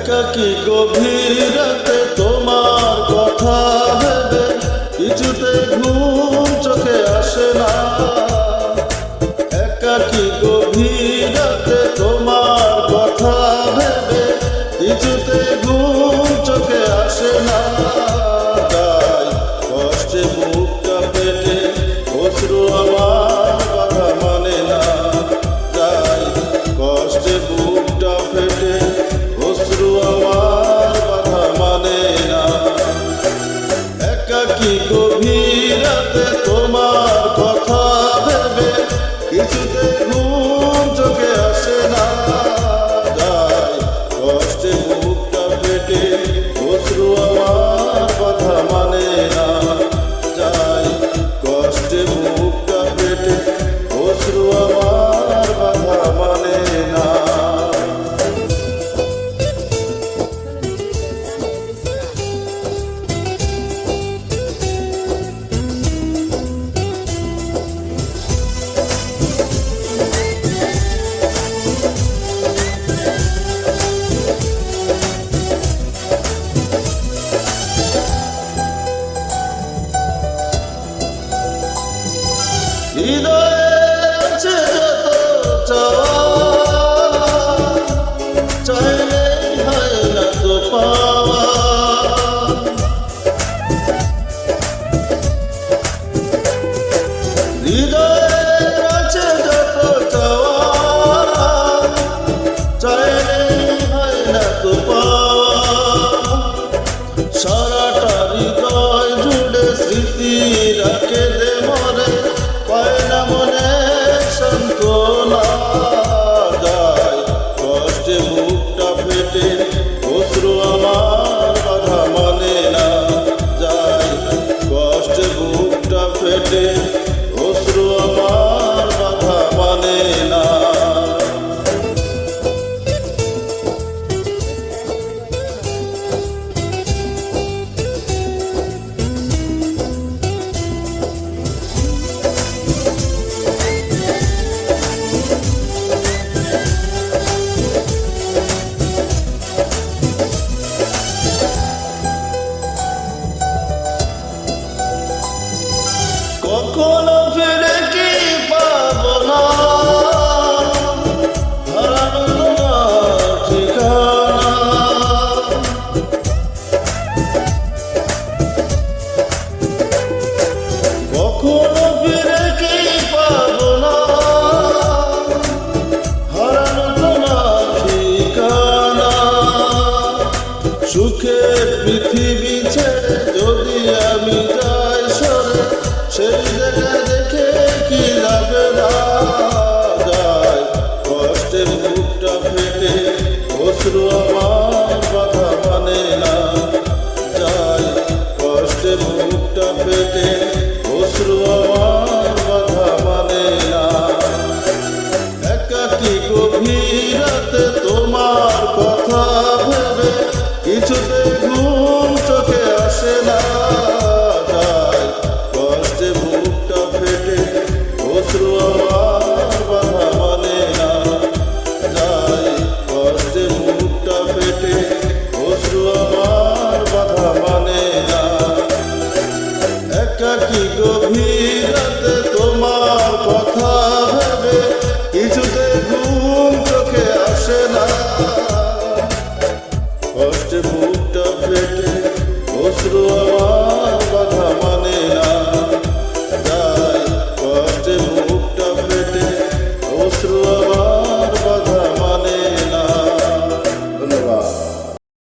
একাকী গভীর রাতে তোমার কথা ভেবে কিছুতে ঘুম চোখে আসে না। একাকী গভীর রাতে তোমার কথা ভেবে কিছুতে ঘুম চোখে আসে না। তাই কষ্টে বুকটা পেটে অশ্রু আমার কথা মানে না। তাই কষ্টে বুকটা পেটে অশ্রু আমার কথা মানে না। একাকী গভীর রাতে তোমার কথা ভেবে কিছুতে ঘুম চোখে আসে না। তাই কষ্টে বুকটা পেটে অশ্রু আমার কথা মানে না। তাই কষ্টে বুকটা পেটে অশ্রু আমার কথা মানে না। হৃদয়ে আছে যত চাওয়া, চাইলেই হয় না তো পাওয়া। হৃদয়ে আছে যত চাওয়া, চাইলেই হয় না তো পাওয়া। সারাটা হৃদয় জুড়ে স্মৃতি রাখে দে মরে, পায় না মনে সান্ত্বনা। যায় কষ্টে বুকটা ফেটে অশ্রু আমার কথা মানে না। যায় কষ্টে বুকটা ফেটে অশ্রু আমার কথা মানে না। কখনো ফিরে কি পাবো না হারানো তোমার ঠিকানা। কখনো ফিরে কি পাবো না হারানো তোমার ঠিকানা। সুখের পৃথিবী ছেড়ে যদি আমি যাই সরে, সেই জায়গায় দেখে কি লাগে না। যায় কষ্টে বুকটা ফেটে অশ্রু আমার কথা মানে না। যায় কষ্টে বুকটা ফেটে অশ্রু আমার